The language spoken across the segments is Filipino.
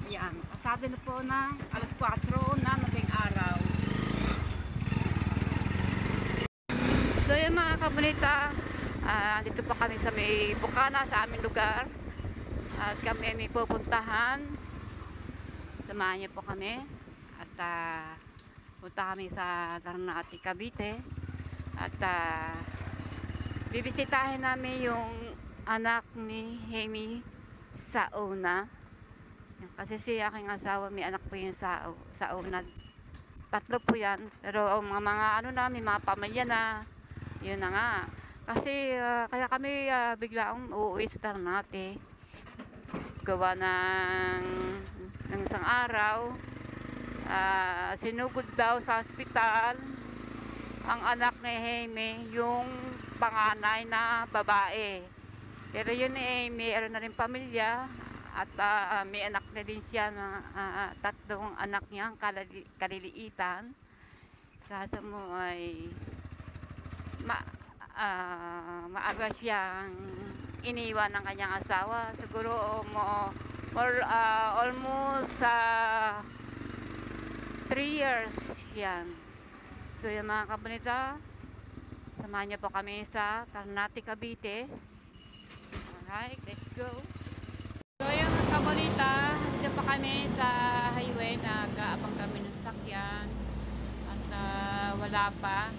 Yan, pasado na po na alas 4 na madaling araw. So yung mga kabunita, dito pa kami sa may Bukana sa aming lugar. At kami may pupuntahan. Samahan niyo po kami. At punta kami sa Ternate, Cavite. At bibisitahin namin yung anak ni Hemi Sauna. Kasi si aking asawa, may anak po yun sa una. 3 po yan. Pero mga ano na, may mga pamilya na. Yun na nga. Kasi kaya kami biglaang uuwi sa Ternate. Gawa ng isang araw. Sinugod daw sa ospital ang anak ni Hemi, yung panganay na babae. Pero yun ni mayroon na rin pamilya. At may anak na din siya na 3 anak niya, kaliliitan. Kasa mo ay maaga siyang iniwan ng kanyang asawa. Siguro almost 3 years yan. So yung mga kabunita, samahan niyo po kami sa Ternate, Cavite. Alright, let's go. So yung kabunita, dito pa kami sa highway, nag-aabang kami ng sakyan. At wala pa.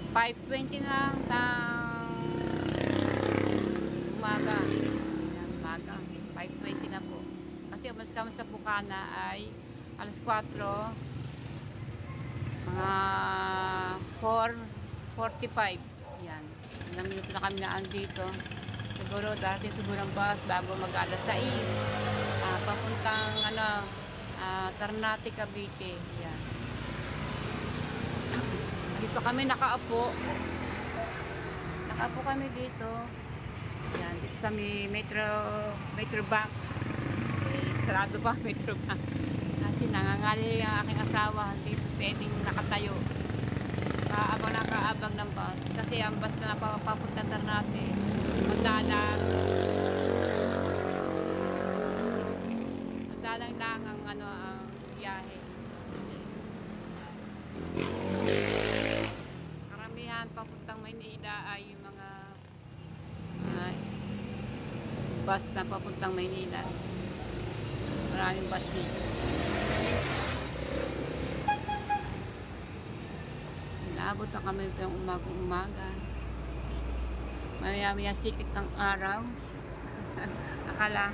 5:20 na ng umaga. Ayan, umaga. 5:20 na po. Kasi umalis kami sa Bukana ay alas 4. Mga 4:45. Ayan. Ilang minuto na kami na andito. Siguro dati siguro ang bus bago mag-alas 6. Papuntang Ternate, Cavite. Ayan. Dito kami nakaupo. Nakaupo kami dito. Ayan, dito sa Metro Bank. Sarado pa Metro Bank. Kasi nangangali ang aking asawa. Hindi pwedeng nakatayo. Nakaabang ng bus. Kasi ang bus na papunta Ternate. Madalang lang ang ang biyahe. Karamihan papuntang Maynila ay yung mga bus na papuntang Maynila. Maraming bus dito. Inaabot na kami ito yung umaga. Maya sikit ng araw. Akala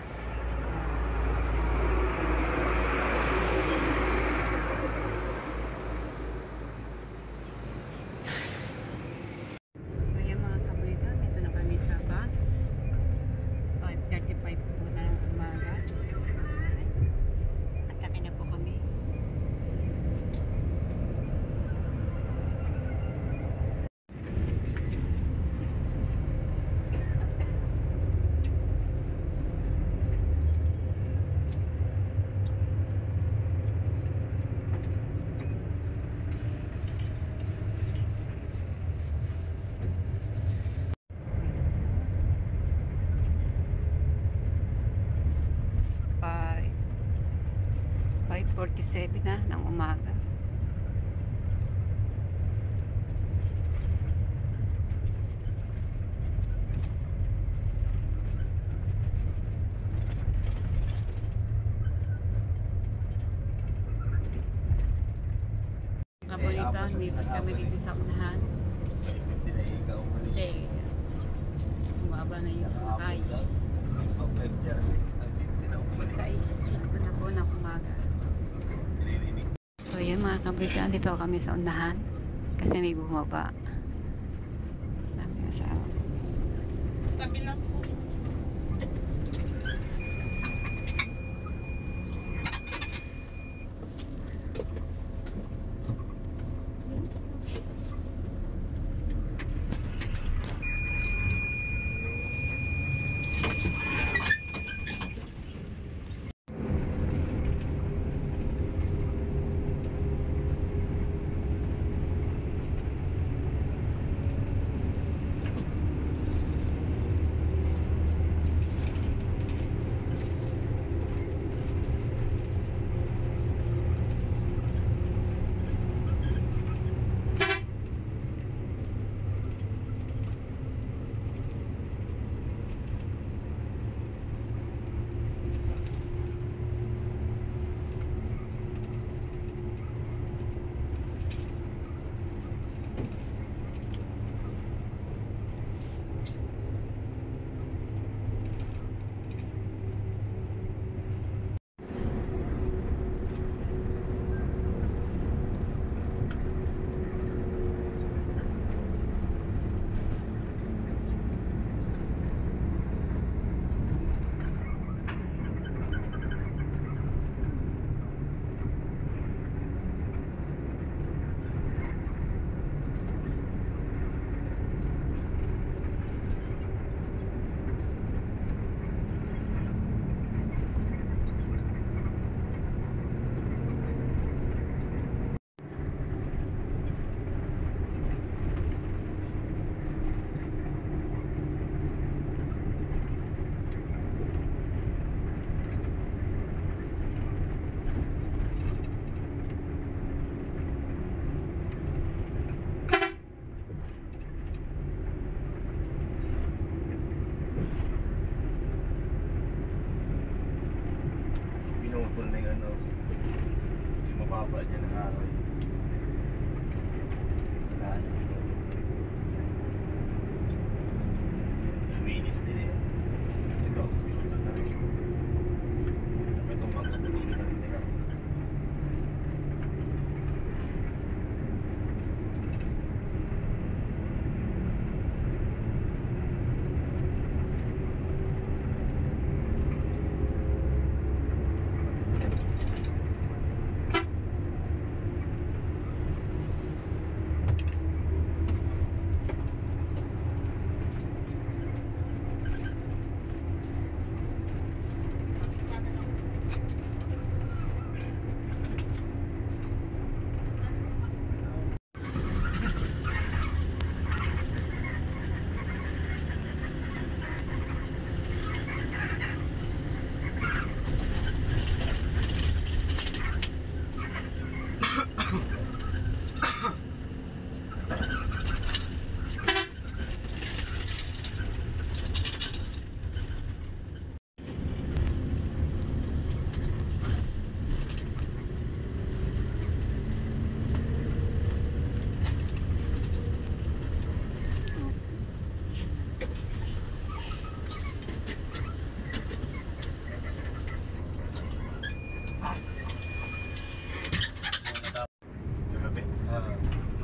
so yung mga kabunita, dito na kami sa bus. 5:35 po na ng umaga. At saka na po kami. By 5:47 na ng umaga. Kabunita, lipat kami dito sa unahan. Kasi umaba na yung sumakay. Sa isip ko na po ng umaga. So yun mga kabunita, dito kami sa unahan. Kasi may bumaba. Dami na sa Tabi lang po. pinutol na yung ano, yung mababa dyan ng kahoy. Wala na pinutol. Luminis din eh. Ito, pinutol na rin. Dapat itong mga pinutol na rin nila.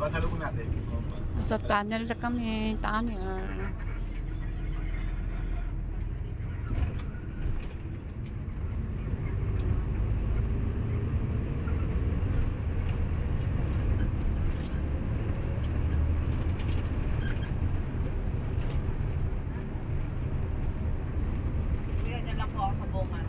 Masalubong natin. Nasa tunnel na kami, tunnel. Yan na lang po ako sa bunga.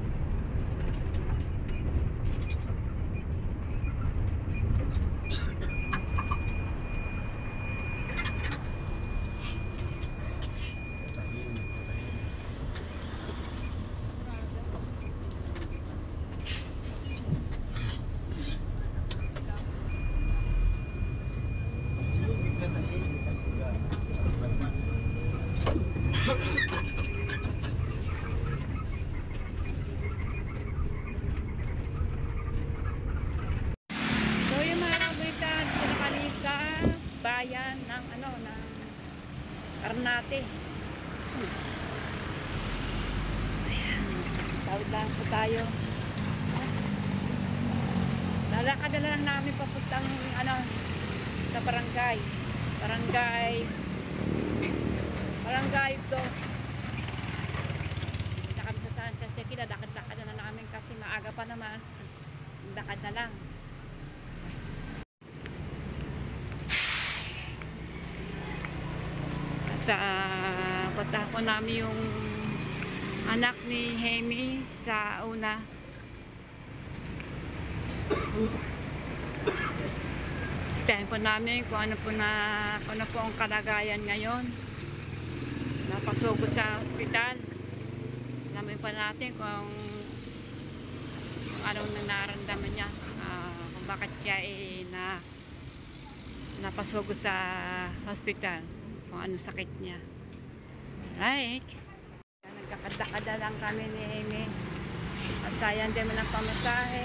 So yung mga kabritan, sila kami sa bayan ng ano, ng Arnate. Ayan, tawid lang po tayo. Lalakad na lang namin papuntang ano, sa barangay. Barangay 2. Lakad na saan kasi lakad-lakad na namin kasi maaga pa naman. Lakad na lang. Sa punta po namin yung anak ni Hemi sa una. Tingnan po namin kung ano po ang kalagayan ngayon. Napasugod sa ospital. Alamin pa natin kung anong nararamdaman niya, kung bakit siya napasugod sa hospital, kung anong sakit niya. Right? Nagkakadakada lang kami ni Amy. At sayang din mo ng pamasahe.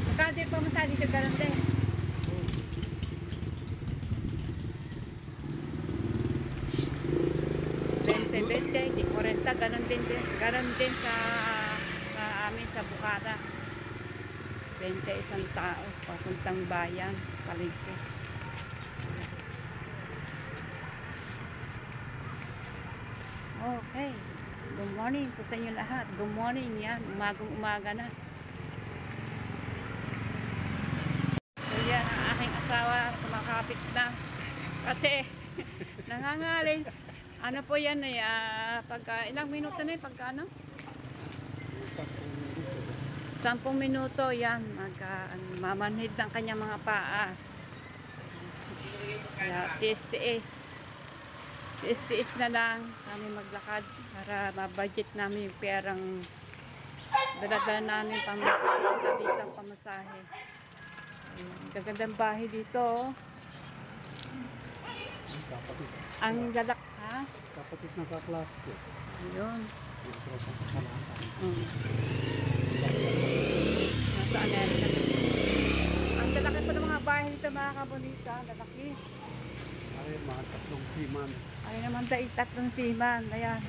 Magkano din pamasahe dito ganun din? 20, di 40, ganun din sa amin sa Bukara. 20 isang tao papuntang bayan sa palengke. Okay, good morning po sa inyo lahat. Good morning, yan, umaga na. So yan ang aking asawa, kumakapit na kasi nangangaling. Ano po yan eh, pagka ilang minuto na yun, pagka ano? 10 minuto yan, mamanhid ng kanyang mga paa. Kaya tiis na lang kami maglakad para ma-budget namin yung perang dala-dala namin dito ang pamasahe. Gagandang bahay dito. Ang galak, ha? Kapatid ng kaklase ko. Ayun. Dito sa kasalasan. Mm. mga kabonita, lalaki. Ay, mga tatlong siman. Ay naman tayo, tatlong siman. Ayan.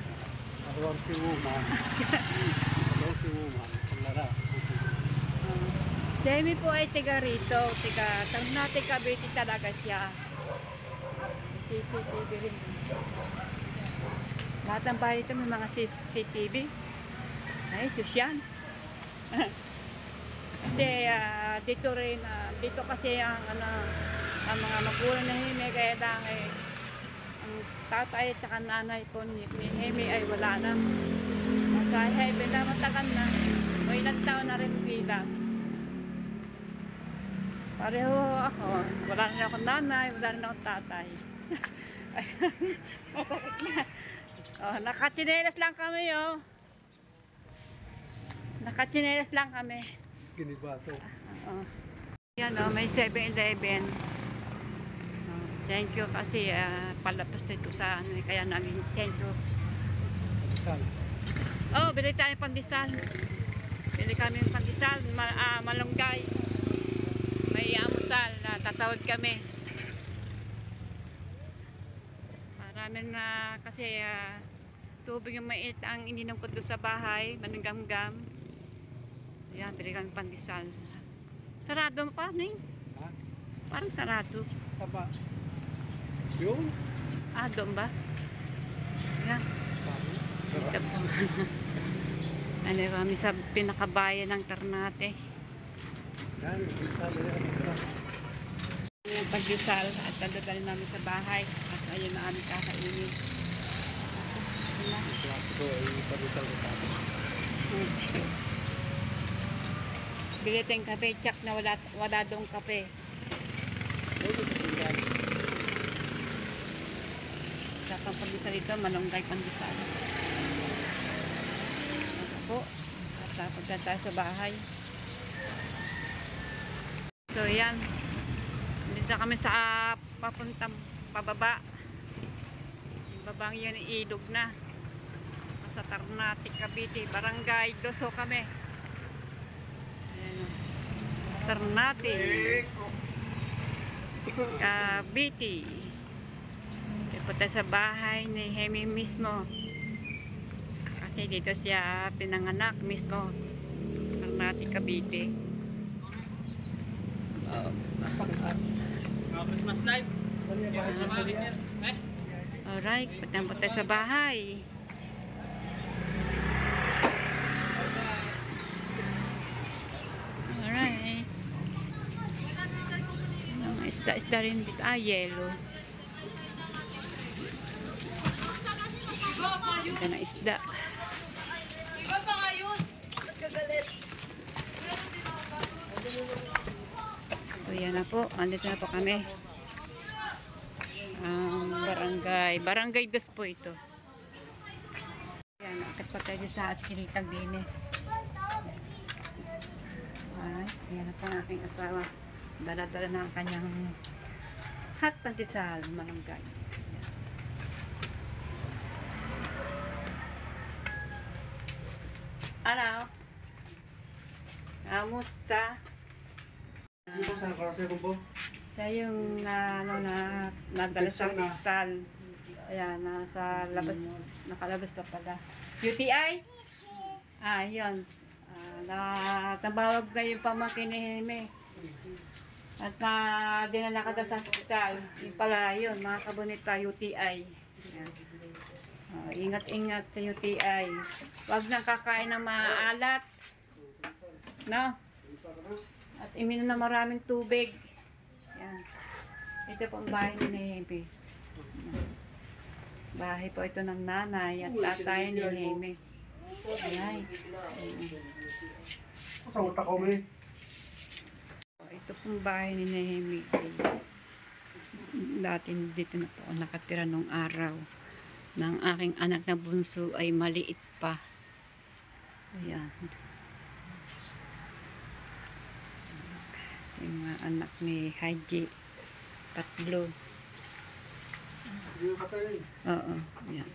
Dalawang simuman. Dalawang simuman. Ang lalaki. Si Amy po ay tiga rito. Tiga Ternate, Cavite talaga siya. CCTV rin. Lahat ng bahay ito may mga CCTV. Ay, susyan. Kasi dito rin, dito kasi ang mga magulang na Hemi, kaya lang ang tatay at saka nanay po ni Hemi ay wala na. Nasa heaven na, matagal na. O ilang taon na rin bilang. Pareho ako, wala na akong nanay, wala na akong tatay. Masakit na. Oh, nakachinelas lang kami, oh. Nakachinelas lang kami. Ginibaso. Oo. Yan, oh, may 7-Eleven. Oh, thank you kasi palabas dito sa ano, kaya namin thank you. Saan? Oh, bili tayo pandesal. Bili kami ng pandesal, malunggay. May amusal, tatawad kami. Marami na kasi tubig yung mait ang ininom ko doon sa bahay, manunggam-gam. Ayan, bili kami pandesal. Sarado pa, Ning? Ha? Parang sarado. Saba. Yung? Doon ba? Ayan. Saba. Ano kami sa pinakabayan ng Ternate. Yan, isa rin. Yung pagdesal at dadadal namin sa bahay. At ayun na aming kakainin. Ito ay pag-isal ko tayo. Bili tayong kape, tsak na wala doong kape. Sa pagdesal ito, malunggay pandesal. Ako po, at pagka tayo sa bahay. So yan, dito kami sa papuntang pababa. Yung babang yun ilog na. Sa Ternate, Cavite, Barangay Doso kami. Ayan, Ternate, Cavite. Dito tayo sa bahay ni Hemi mismo. Kasi dito siya pinanganak mismo. Ternate, Cavite. Christmas live. Alright, patang tayo sa bahay. Alright. Isda rin dito. Yellow. Ito na isda. Iba pa ngayon. Kagalit. So yan na po. Andito na po kami. Barangay Dos po ito. Yan, akit pa tayo sa Askilitag din eh. Alright, yan na po ang aking asawa. Dala-dala na ang kanyang hot pandesal, malunggay. Yan. Ano? Kamusta? Ito sa klase ko po. Siya yung nadala sa hospital. Ayan, nasa labas, nakalabas na pala. UTI? Yun. Natabawag na yung pamangkin ni Heme. At dinala ka daw sa hospital. Yung pala yun, mga kabonita, UTI. Ayan. Ingat-ingat sa UTI. Huwag nang kakain ng maalat. No? At iminom na maraming tubig. Yan. Ito po ang bahay ni Heme. Bahay po ito ng nanay at tatay ni Heme. Ayan. Sa utak ko, may. Ito pong bahay ni Heme. Dati dito na po ako nakatira nung araw. Nang aking anak na bunso ay maliit pa. Ayan. Yung mga anak ni Haji. Tatlo. Oo. Yan.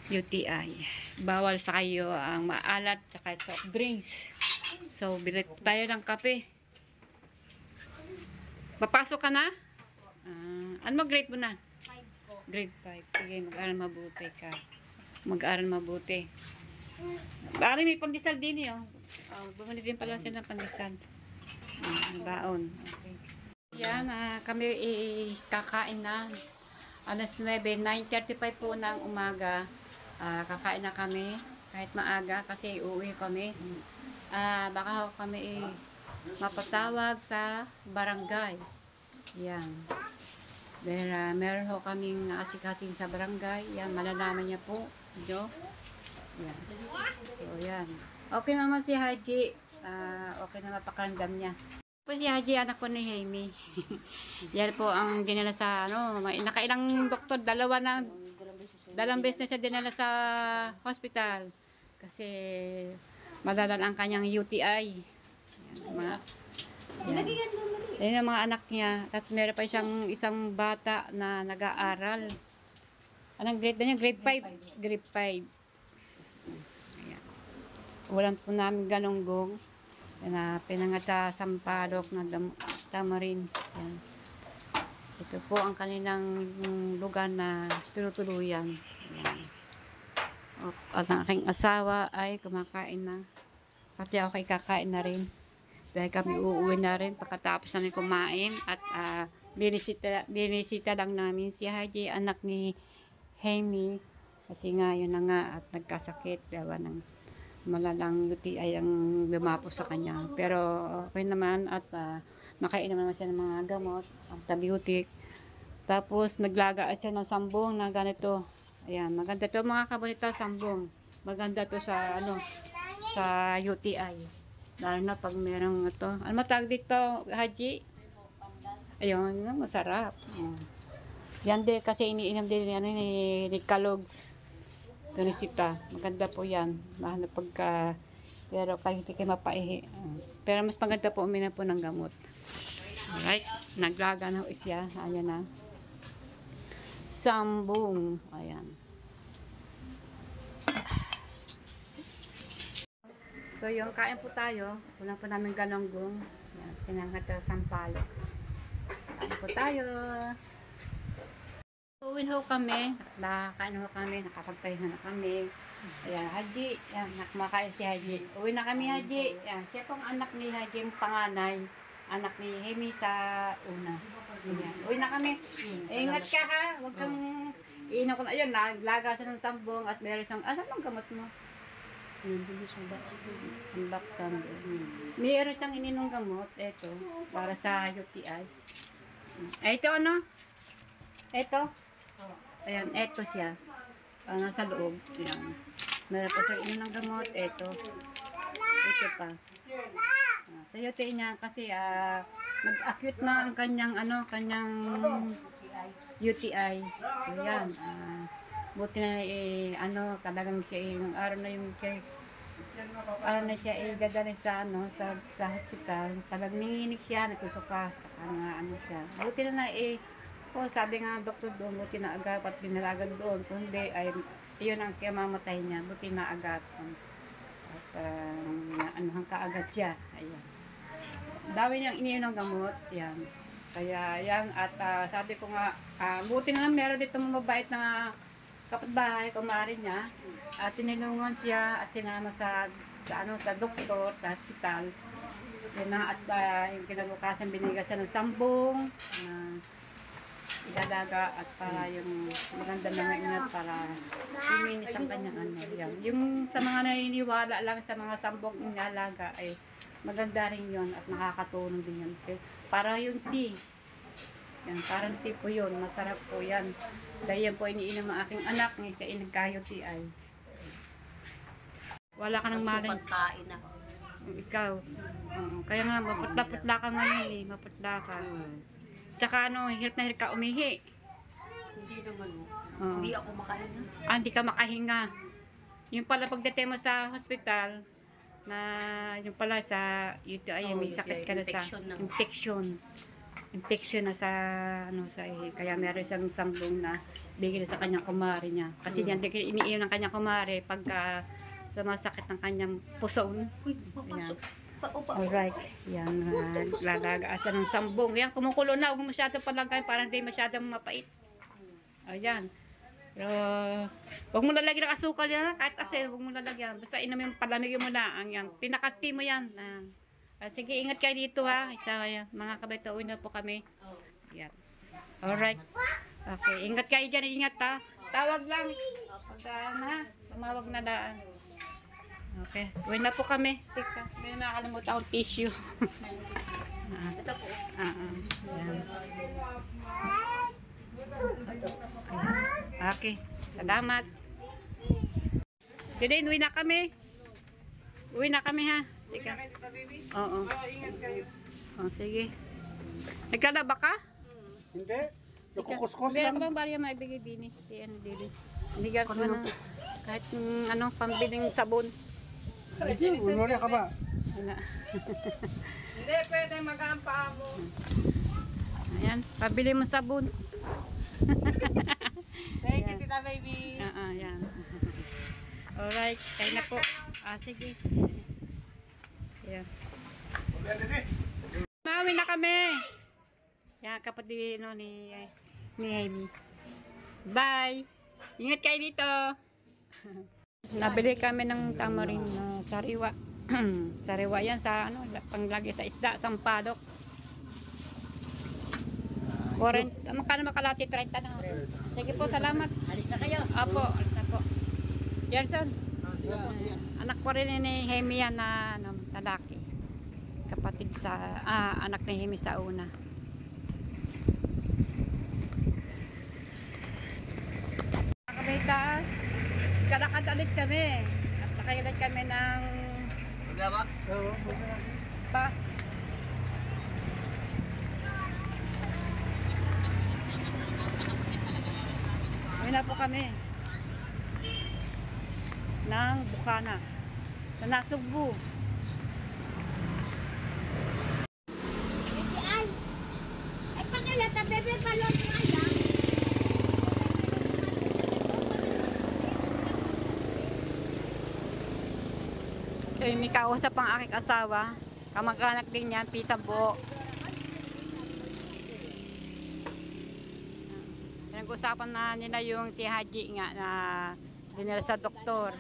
UTI. Bawal sa kayo ang maalat tsaka soft drinks. So, bilit tayo ng kape. Papasok ka na? Ano mo grade mo na? 5 po. Grade 5. Sige, mag-aral mabuti ka. Mag-aral mabuti. Bari may pandesal din eh. Bumili din pala sila ng pandesal. Baon. Okay. Yan, kami kakain na. Alas 9, 9:35 po ng umaga. Kakain na kami. Kahit maaga kasi uuwi kami. Baka kami mapatawag sa barangay. Yan. Meron ho kaming asikating sa barangay. Yan, malalaman niya po. Jo. Yan. So, yan. Okay naman si Haji. Okay naman pakiramdam niya. Po si Haji, anak ko ni Haimi. Yan po ang dinala sa, nakailang doktor, dalawang beses na siya dinala sa hospital. Kasi malalan ang kanyang UTI. Yan, yan ang mga anak niya. At meron pa siyang isang bata na nag-aaral. Anong grade na niya? Grade 5. Grade 5. Ayan. Ulan po namin galunggong. Yan, pinangat sa Sampaloc na Tamarin. Yan. Ito po ang kanilang lugar na tulutuluyan. Yan. At ang aking asawa ay kumakain na. Pati ako ay kakain na rin. Dahil kami uuwi na rin pagkatapos namin kumain. At binisita lang namin si Haji, anak ni Haimi. Kasi nga yun na nga at nagkasakit. Dawa ng malalang UTI ang lumapo sa kanya. Pero okay naman at nakainom naman siya ng mga gamot, antibiotic. Tapos naglaga siya ng sambong na ganito. Ayan, maganda to mga kabonita, sambong. Maganda to sa sa UTI. Lalo na pag merong ito. Ano matawag dito, Haji? Ayun, masarap. Yan din kasi iniinom din ni Kalogs. Tunisita. Maganda po yan. Lalo pagka, pero kahit hindi kayo mapaihi. Pero mas maganda po uminom po ng gamot. Alright. Naglaga na ho siya. Ayan na. Sambong. Ayan. So yung kain po tayo. Ulang po namin galunggong. Ayan. Pinangat sa Sampaloc. Kain po tayo. Uwin ho kami, nakakain ho kami, nakapagpahinga na kami. Ayan, Haji, yan, nakumakain si Haji. Uwi na kami, Haji. Yan, siya pong anak ni Haji, yung panganay. Anak ni Hemi sa una. Ayan, uwi na kami. Ingat ka ha, huwag kang iinom ko na. Ayun, naglaga siya ng sambong at meron siyang, saan ang gamot mo? Ang baksan. Meron siyang ininong gamot, eto, para sa UTI. Ito ano? Ito? Ayan, eto siya. Nasa loob. Ayan. Meron pa sa inyo ng gamot. Eto. Ito pa. Sa UTI niya kasi nag-acute na ang kanyang UTI. So yan. Buti na talagang siya nung araw na yung araw na siya dadali sa sa hospital. Talagang nanginginig siya, nagsusuka. Saka siya. Buti na sabi nga doktor doon, buti na agad at dinalagan doon. Kung hindi, ay yun ang kamamatay niya. Buti na agad. At anuhan kaagad siya. Ayan. Dami niyang iniinom ng gamot. Yan. Kaya yan. At sabi ko nga, buti na lang meron dito mabait na kapitbahay, kumari niya. At tinulungan siya at sinama sa doktor, sa hospital. Yan na, at yung kinabukasan binigay siya ng sambong. Ilalaga at para yung maganda na ingat para iminis ang kanyang yan. Yung sa mga naniniwala lang sa mga sambong inalaga ay maganda rin yun at nakakatulong din yun. Para yung tea. Yan, parang tea po yun. Masarap po yan. Dahil yan po iniinom ng aking anak ng isa nagka-UTI. Wala ka ng malay. Pagkain na. Ikaw. Kaya nga, maputla-putla ka ngayon eh. Maputla ka. Tsaka hirap na hirap ka umihi. Hindi naman. Hindi ako makahinga. Hindi ka makahinga. Yung pala pagdating mo sa hospital, na yung pala sa UTI, may sakit ka na sa infection na sa kaya meron siyang sambong na bigyan sa kanyang kumari niya. Kasi yan iniinom ng kanyang kumari pagka sumasakit ng kanyang puson. Uy, papasok. Alright. Yan. Lalagaan ng sambong. Yan, kumukulo na. Huwag masyadong palagay para hindi masyadong mapait. Ayan. Pero, huwag mo lalagyan ng asukal yan. Kahit asin, huwag mo lalagyan. Basta inamin, palamigin mo na. Ang yan. Pinakati mo yan. Sige, ingat kayo dito ha. Isa, mga kabay, uwi na po kami. Yan. Alright. Okay, ingat kayo dyan. Ingat ha. Tawag lang. Pagkaan ha. Tumawag na daan. Okay. Uwi na po kami. Teka, may nakalimutan akong tissue. Ito po. Yan. Okay. Salamat. Jadi, uwi na kami. Uwi na kami ha. Teka. Oo. Ingat kayo. Oh, sige. Nagkalaba ka? Hindi. Nakukuskos Bira lang. ka bang bariya maibigay bini? Si ano, Dili? Bigyan ko na kahit pambiling sabon. Hindi, unwari ka ba? Wala. Hindi, pwede mag-aampa mo. Ayan, pabili mo sabon. Thank you, Tita Baby. Ayan. Alright, kayo na po. Sige. Ayan. Mauwi na kami. Yan, kapatid ni Amy. Bye! Ingat kayo dito! Nabili kami ng tamarin na sariwa. Sariwa yan sa panglagay sa isda, sampadok. 40, magkano makalati? 30 na. Sige po, salamat. Alis na kayo? Apo, alis na po. Gerson, anak ko rin ni Hemi yan na lalaki. Kapatid sa, anak ni Hemi sa una. Kamita, kalakad ulit kami. At sakay ulit kami ng bus. Uwi na po kami ng Bukana sa Nasugbu. Ay, pakalata, bebe, palot mo ayan. So, may kausap ang aking asawa. Kamag-anak din yan, Pisa Buo. Pinag-usapan na nila yung si Haji nga na dinala sa doktor.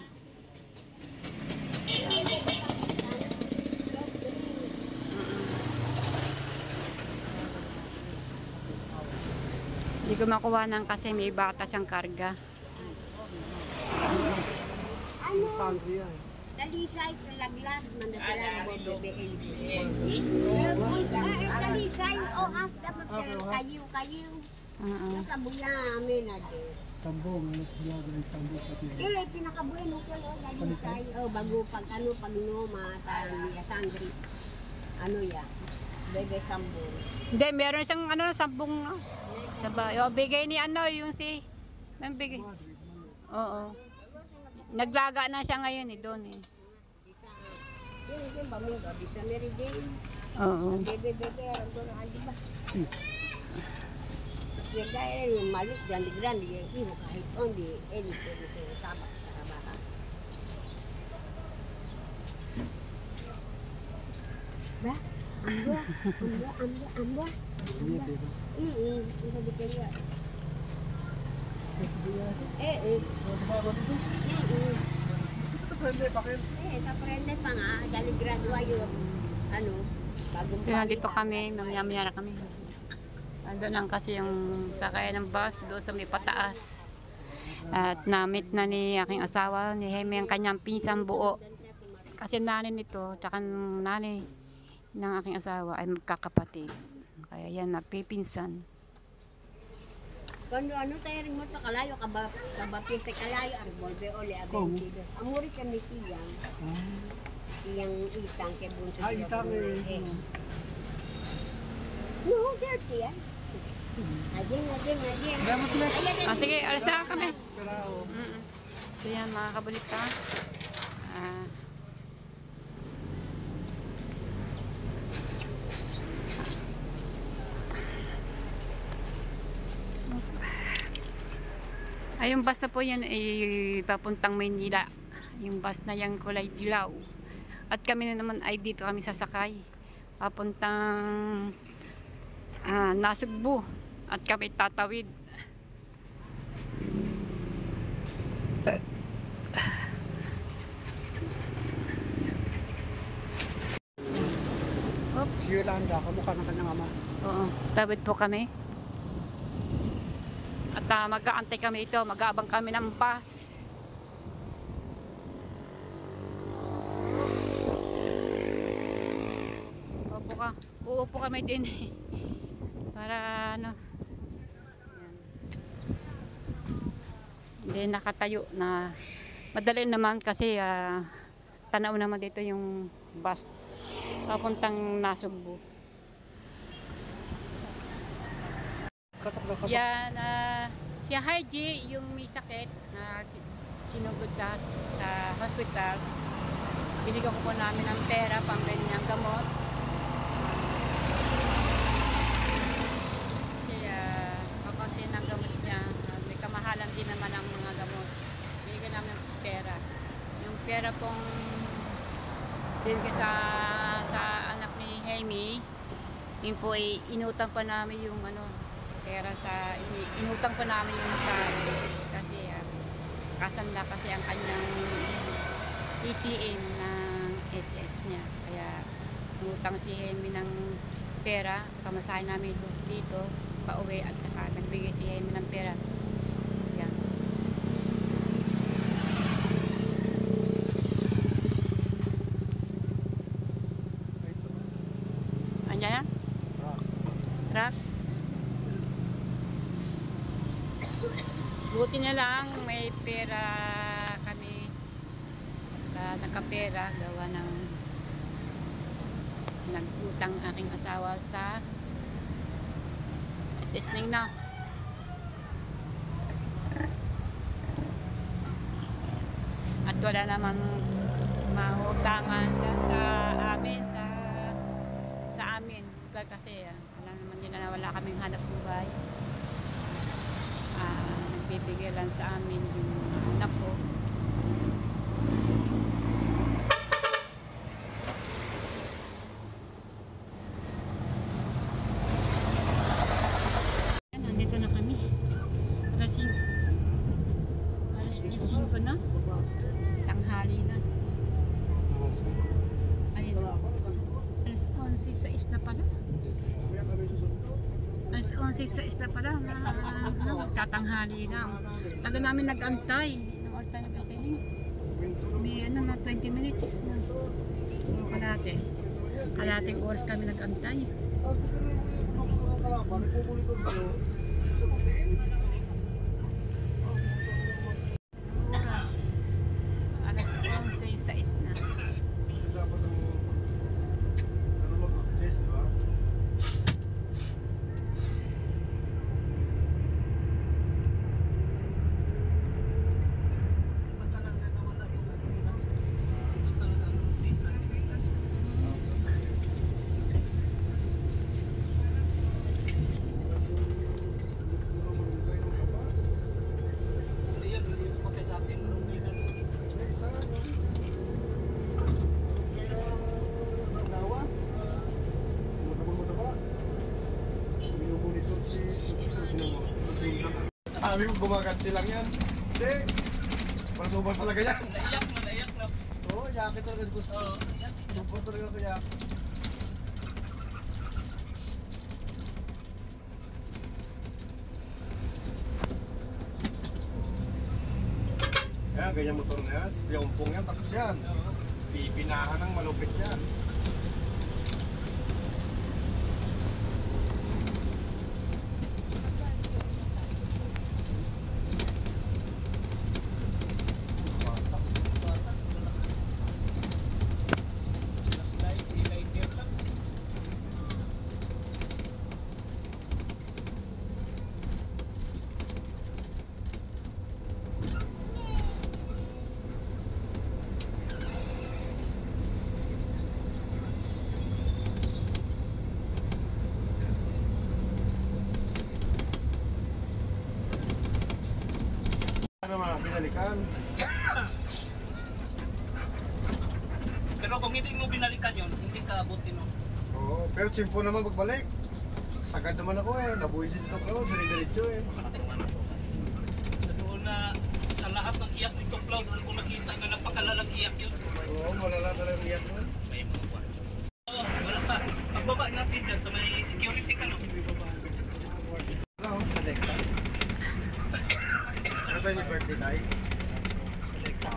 Hindi ko makuha ng kasi may bata siyang karga. Sangria. Dalisay, kalaglag, mandasala mo, bebe, dalisay, o as dapat kayo. Nakabuya amin na din. Sambong, nagsiyaga ng sambong sa tiyan. Kaya pinakabuyan ko lang, dalisay. O, bago pag noma, ya sangri. Ano ya? Bebe sambong. Hindi, meron siyang sampung sabay. O, bigay ni yung si nang bigay. Oo. Naglaga na siya ngayon doon eh. Yung bamuga, bisa Mary Jane. Oo. Bebe, ang doon ang di ba? Yung dahil yung malik, grande, yung iho kahit ondi, edi pwede sa sabak sa kabaha. Ba? Amba. Ito di kaya. Kaprende pa nga, dali gradua yung bagong So, nandito kami, mamaya-maya na kami. Ando lang kasi yung sakay ng bus doon sa may pataas. At namit na ni aking asawa, ni Hemi, ang kanyang pinsang Buo. Kasi nanay nito, tsaka nanay ng aking asawa ay magkakapatid. Kaya yan, nagpipinsan. Kung ano tayo rin mo ito, kalayo, kabapinte kalayo, ang bolbe ole, abentido. Amuri kami tiyang. Tiyang itang, kay bunso. Itang eh. No, dirty yan. Ading. Sige, alas na kami. Pero, So yan, mga kabalita. Yung bus na po yan ay papuntang Maynila. Yung bus na yung kulay dilaw. At kami na naman ay dito kami sasakay. Papuntang Nasugbu. At kami tatawid. Oops. Si Yolanda, kamukha ng kanyang ama. Oo, tawid po kami. At mag-aantay kami ito, mag-aabang kami ng bus. Uupo kami din. Para ano. Yan. Hindi nakatayo na madali naman kasi tanaw naman dito yung bus papuntang Nasugbu. Katak. Yan, si Haji, yung may sakit na sinugod sa hospital. Binigyan ko po namin ng pera pang kanyang gamot. Kasi kakunti ng gamot niya. May kamahalan din naman ang mga gamot. Binigyan namin ng pera. Yung pera pong binigyan sa anak ni Jaime, yun po ay inutang pa namin yung pera inutang pa namin yung sa SS kasi kasanda kasi ang kanyang ATM ng SS niya, kaya inutang si Jaime ng pera, pamasahin namin dito pauwi at saka nagbigay si Jaime ng pera. Yan. Andiyan na? Rock? Buti na lang may pera kami, nakapera gawa ng nagutang aking asawa sa SS na. At wala naman mautangan siya sa amin kasi wala naman din na wala kaming hanap buhay. Nagbibigay lang sa amin yung anak ko. Nandito na kami. Alas 10 na. Tanghali na. Ayun. Alas 11:06 na pala. Alas 11:06 na pala. Magtatanghali na. Tagal namin nag-antay. Anong oras tayo nag-antay na? May 20 minutes. Kalating oras kami nag-antay. Oras. Alas 11:06 na. Sabi mo gumaganti lang yan. Hindi. Pasubas talaga yan. Naiyak na. Oo, yakit talaga gusto. Oo, support talaga kaya. Yan, ganyan motor na yan. Yung umpong yan, tapos yan. Pipinahan ng malupit yan. yun, hindi ka abutin no. Oo, pero simple naman pagbalik. Sagad naman ako eh. Nabuisis na ako. Dire-diretso eh. Doon na sa lahat ng iyak ni Tuklaw, doon ko nakita na napakalalang iyak yun. Oo, malala talagang iyak mo. May mga kwan. Oo, wala pa. Pagbaba natin dyan sa may security ka no. Ano? Sa dekta. Ano ba yung birthday tayo? Sa dekta.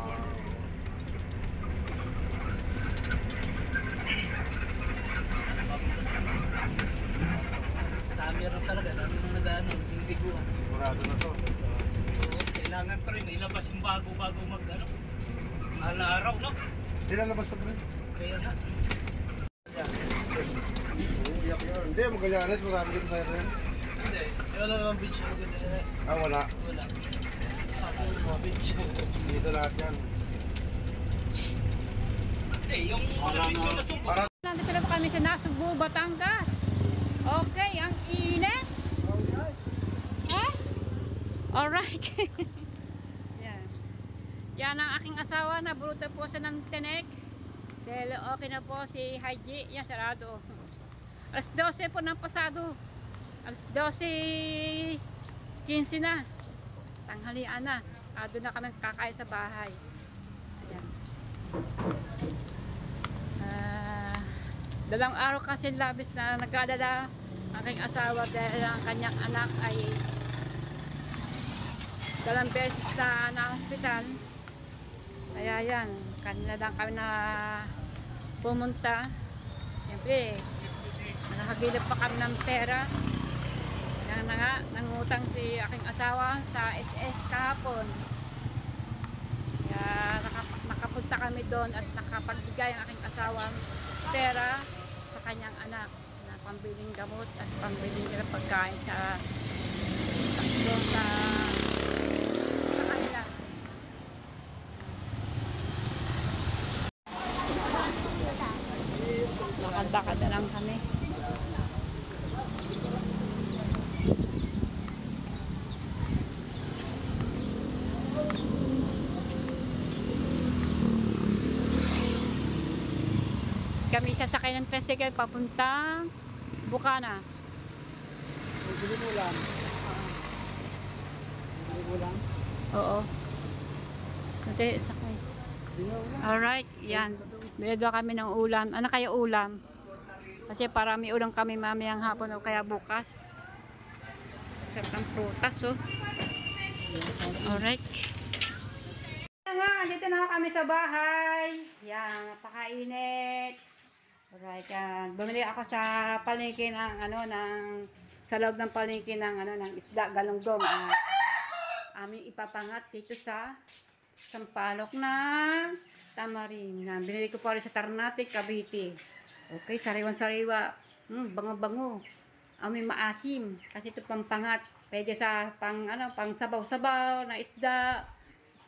Summer na talaga, dami na nag-ano, yung biguan. Sigurado na to. So, kailangan pa rin, may labas yung bago-bago mag-ano. Mahal na araw, no? Hindi na labas na rin. Kaya nga. Oo, iyak yun. Hindi, Magallanes. Marami dito sa rin. Hindi, wala naman beach yung Magallanes. Ah, wala. Wala. Sa akin yung mga beach. Dito lahat yan. Hindi, yung mga beach na subo. Para Nandito na po kami sa Nasugbu, Batangas. Okay, ang init. Ha? Alright. Yan. Yan ang aking asawa. Nabulutan po siya ng tinik. Dahil okay na po si Haji. Yan, sarado. Alas 12 po ng pasado. Alas 12:15 na. Tanghalian na. Doon na kami kakain sa bahay. Ayan. Dalang araw kasi labis na nag-alala aking asawa dahil ang kanyang anak ay dalang beses na hospital. Kaya yan, kanina lang kami na pumunta. Siyempre, nakakagilap pa kami ng pera. Kaya na nga, nangutang si aking asawa sa SS kahapon. Kaya nakapunta kami doon at nakapagbigay ang aking asawa pera sa kanyang anak na pambiling gamot at pambiling nila pagkain sa doon sa kanila. Nakadakad na lang kami. Kami sasakay ng tricycle papuntang Bukana. bili mo lang. Bili mo lang. Oo. Kunti sakay. Alright, yan. Bili daw kami ng ulam. Ano kaya ulam? Kasi para may ulam kami mamayang hapon o kaya bukas. Sarap ng prutas, oh. Alright. Dito na kami sa bahay. Yan, napakainit. Alright, yan. Bumili ako sa palengke ng sa loob ng palengke ng isda galunggong at aming ipapangat dito sa Sampalok ng Tamarin. Binili ko pa rin sa Ternate, Cavite. Okay, sariwan-sariwa. Bango-bango. Aming maasim kasi ito pampangat. Pwede sa pang sabaw-sabaw na isda.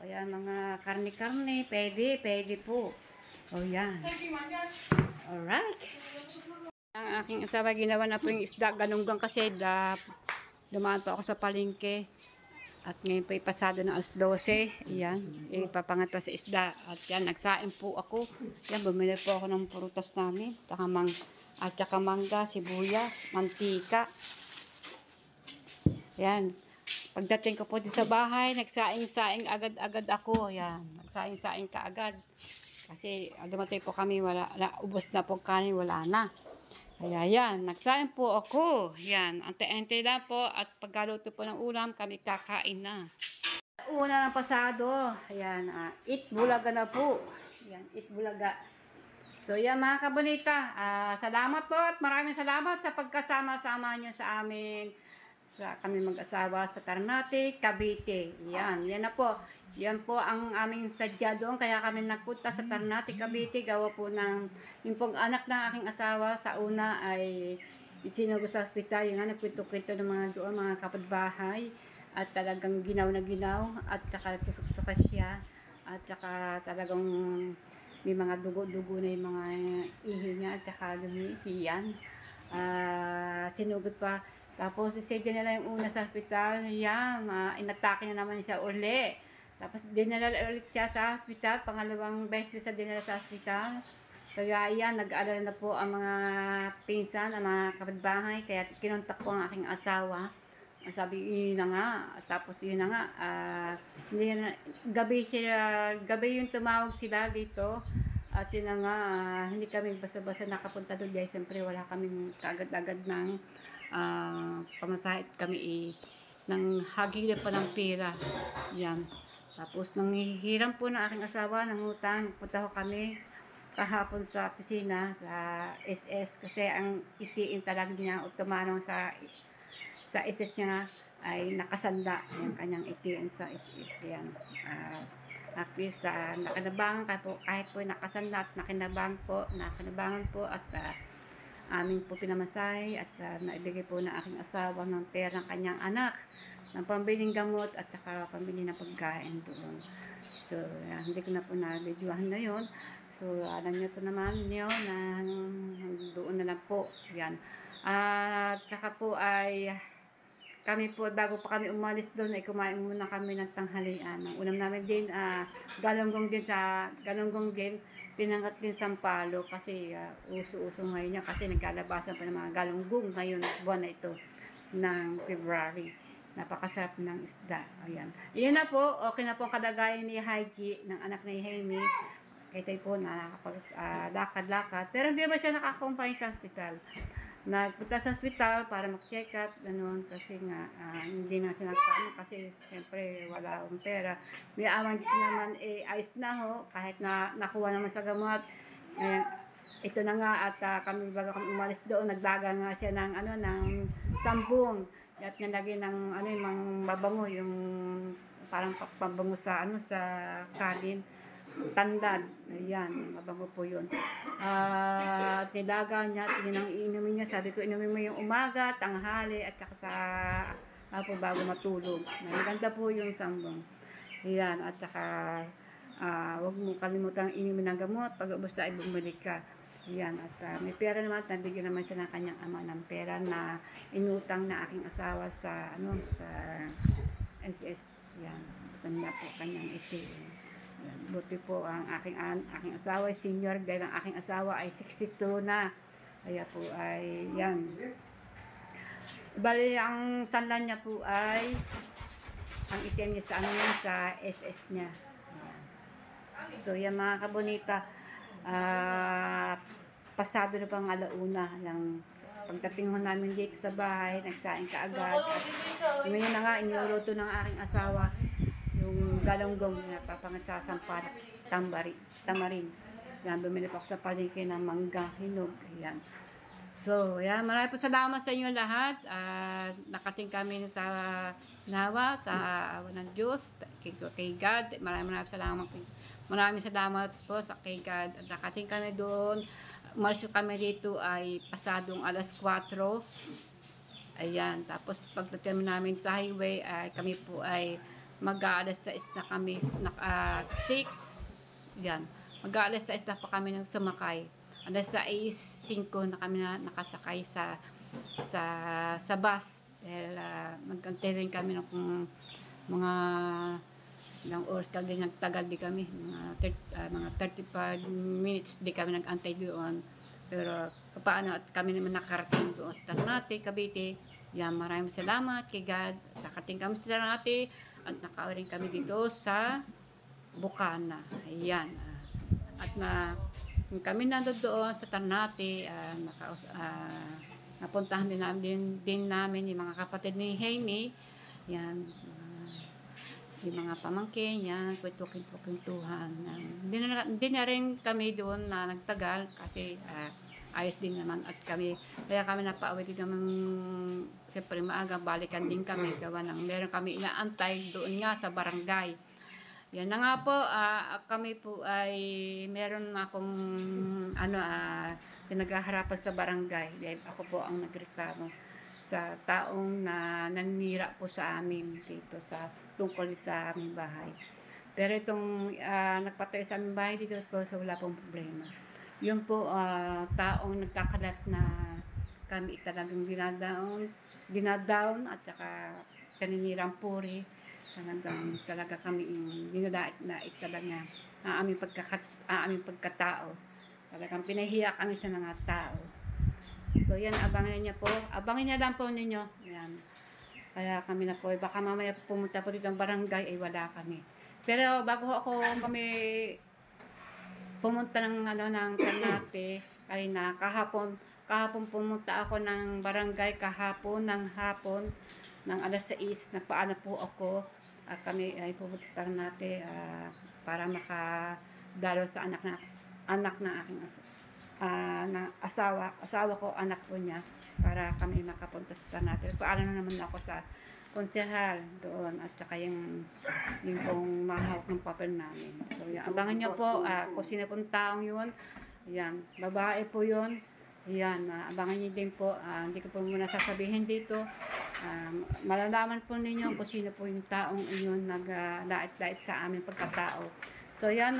O yan, mga karne-karne, pwede po. O yan. Alright. Ang aking asawa, ginawa na po yung isda galunggong kasi dumaan po ako sa palengke. At ngayon po ipasado ng alas 12. Yan, ipapangat pa sa isda. At yan, nagsain po ako. Yan, bumili po ako ng prutas namin. At saka mangga, sibuyas, mantika. Yan. Pagdating ko po dito sa bahay, nagsaing-saing agad-agad ako. Yan, nagsaing-saing ka agad. Kasi dumating po kami, ubos na po kanin, wala na. Kaya yan, nagsaing po ako. Yan, ante-ante lang po at pagkaluto po ng ulam, kami kakain na. Una ng pasado, ayan, Eat Bulaga na po. Yan, Eat Bulaga. So yan mga kabonita, salamat po at maraming salamat sa pagkasama-sama nyo sa amin. Sa kami mag-asawa sa Ternate, Cavite. Yan na po. Yan po ang aming sadya doon. Kaya kami nagpunta sa Ternate, Cavite. Gawa po ng yung pong anak ng aking asawa sa una ay isinugod sa ospital. Yung nga nagkwento-kwento ng mga doon, mga kapitbahay. At talagang ginaw na ginaw. At saka nagsusuksuka siya. At saka talagang may mga dugo-dugo na yung mga ihi niya. At saka lumihiyan. Sinugod pa. Tapos, isedya nila yung una sa hospital. Yan, inatake na naman siya uli. Tapos, dinala ulit siya sa hospital. Pangalawang beses na siya dinala sa hospital. Kaya yan, nag-aalala na po ang mga pinsan, ang mga kapitbahay, kaya kinontak po ang aking asawa. Sabi, yun na nga, tapos yun na nga, hindi na, gabi yung tumawag sila dito, at yun na nga, hindi kami basta-basta nakapunta doon, dahil siyempre wala kaming kaagad-agad ng pamasahe, at kami nang hagilip pa ng pera. Yan. Tapos nang hihiram po ng aking asawa ng utang, punta ko kami kahapon sa opisina sa SS kasi ang itiin talaga niya o tumanong sa SS niya ay nakasanda yung kanyang itiin sa SS yan. At least nakinabangan kahit po nakasanda at nakinabangan po at amin po pinamasahe at naibigay po ng aking asawa ng pera ng kanyang anak ng pambiling gamot at saka pambili ng pagkain doon. So, hindi ko na po na-videohan na yun. So, alam niyo po naman niyo na doon na lang po. Yan. At saka po ay kami po, bago pa kami umalis doon, ay kumain muna kami ng tanghalian. Ang ulam namin din, galunggong din, pinangat din sampalo kasi uso-uso ngayon niya kasi nagkalabasan pa ng mga galunggong ngayon, buwan na ito ng February. Napakasarap ng isda. Ayan. Iyan na po, okay na po ang kalagayan ni Haji, ng anak ni Jaime. Ito po na nakapag-lakad-lakad. Pero hindi ba siya nakakumpay sa hospital? Nagpunta sa hospital para mag-check up, ganun, kasi nga, hindi na siya nagpaano kasi siyempre wala akong pera. May awan din naman, ayos na ho, kahit na nakuha naman sa gamot. Ayan, ito na nga at kami bago kami umalis doon, nagdaga nga siya ng sampung. At nilagay ng yung mabango, yung parang pambango sa sa kalin. Tandan. Ayan, mabango po yun. At nilaga niya, at yun ang iinumin niya. Sabi ko, inumin mo yung umaga, tanghali, at saka sa bago matulog. Maganda po yung sambong. Ayan, at saka huwag mo kalimutan inumin ng gamot. Pag basta ay bumalik ka. Ayan, at may pera naman, nabigyan naman siya ng kanyang ama ng pera na inutang na aking asawa sa sa SS. Ayan, saan niya po kanyang itiin. Buti po ang aking asawa ay senior dahil ang aking asawa ay 62 na. Kaya po ay yan. Bali ang sanlan niya po ay ang itim niya sa SS niya. Ayan. So yan mga kabonita, pasado na pang alauna ng pagdating ho namin dito sa bahay, nagsaing kaagad. At ngayon na nga, inuluto ng aking asawa yung galunggong na papangat sa sampar, tamarin. Yan, bumili pa ako sa palengke ng mangga, hinog. Ayan. So, yan, maraming po salamat sa inyo lahat. Nakating kami sa nawa, sa awa ng Diyos, kay God. Maraming salamat po sa kay God. At nakating kami doon. Umalis kami dito ay pasadong alas 4. Ayan, tapos pagdating namin sa highway, kami po ay mag-aalas 6 na kami, 6, yan. Mag-aalas 6 na pa kami nang sumakay. Alas 6:05 na kami nakasakay sa bus. Dahil magkantay rin kami ng mga ilang oras kami nagtagal di kami. Mga 35 minutes di kami nag-antay doon. Pero paano at kami naman nakarating doon sa Ternate, Cavite. Yan, maraming salamat kay God. Nakarating kami sa Ternate at nakauring kami dito sa Bukana. Ayan. At kami nandun doon sa Ternate, napuntahan din namin yung mga kapatid ni Jaime. Yan. Yung mga pamangkin, yan, kwentuhan. Hindi na rin kami doon na nagtagal kasi ayos din naman at kaya kami napauwi din naman siyempre maaga, balikan din kami gawa ng meron kami inaantay doon nga sa barangay. Yan na nga po, kami po ay meron akong pinaghaharapan sa barangay. Dahil ako po ang nagreklamo sa taong na nanira po sa amin dito tungkol sa aming bahay. Pero itong nagpatay sa aming bahay dito, so wala pong problema. Yung po taong nagkakalat na kami talagang dinadown at saka kaninirang puri. Talaga kami dinadait na talaga ang aming pagkatao. Talagang pinahiya kami sa mga tao. So yan, abangan niya po. Abangan niya lang po ninyo. Yan. Kaya kami na po, baka mamaya pumunta po dito ng barangay, ay wala kami. Pero bago ako kami pumunta ng ng Ternate, ay na kahapon pumunta ako ng barangay kahapon ng hapon ng alas 6, nagpaano po ako at kami ay pumunta sa Ternate para makadalo sa anak ng aking asawa ko, anak po niya, para kami makapunta sa Ternate. Paano na naman ako sa konsehal doon at saka yung pong mahawak ng papel namin. So, yan. Abangan niyo po kung sino pong taong yun. Yan. Babae po yun. Yan. Abangan niyo din po. Hindi ko po muna sasabihin dito. Malalaman po ninyo kung sino po yung taong yun naglait-lait sa aming pagkatao. So, yan.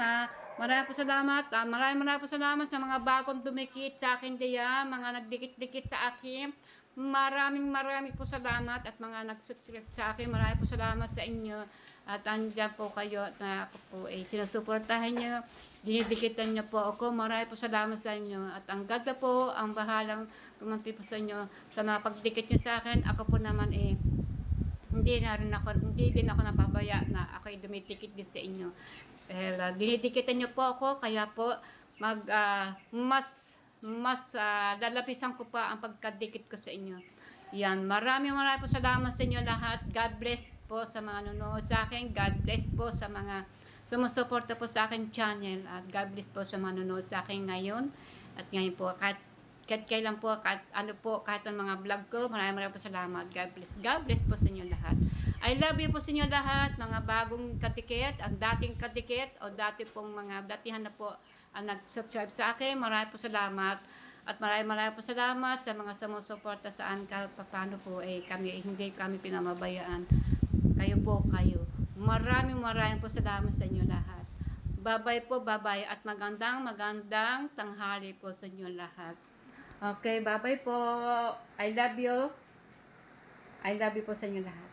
Maraming po salamat. Maraming po salamat sa mga bagong dumikit sa akin diyan, mga nagdikit-dikit sa akin. Maraming po salamat at mga nag-subscribe sa akin. Maraming po salamat sa inyo. At andyan po kayo at ako po sinusuportahan nyo. Dinidikitan nyo po ako. Maraming po salamat sa inyo. At ang ganda po, ang bahalang kumanti po sa inyo sa mga pagdikit nyo sa akin. Ako po naman hindi din ako napabaya na ako dumitikit din sa inyo. Dinidikitan nyo po ako, kaya po mas lalapisan ko pa ang pagkadikit ko sa inyo. Yan, maraming po salamat sa inyo lahat. God bless po sa mga nanonood sa akin. God bless po sa mga sumusuporta po sa akin channel. At God bless po sa mga nanonood sa akin ngayon. At ngayon po, kahit kailan po, kahit ang mga vlog ko, maraming po salamat. God bless po sa inyo lahat. I love you po sa inyo lahat, mga bagong kadikit, ang dating kadikit, o dati pong mga datihan na po ang nag-subscribe sa akin. Maraming po salamat. At maraming po salamat sa mga sumusuporta sa akin kahit paano po hindi kami pinamabayaan. Kayo. Maraming po salamat sa inyo lahat. Bye-bye po, bye-bye. At magandang tanghali po sa inyo lahat. Okay, bye-bye po. I love you. I love you po sa inyo lahat.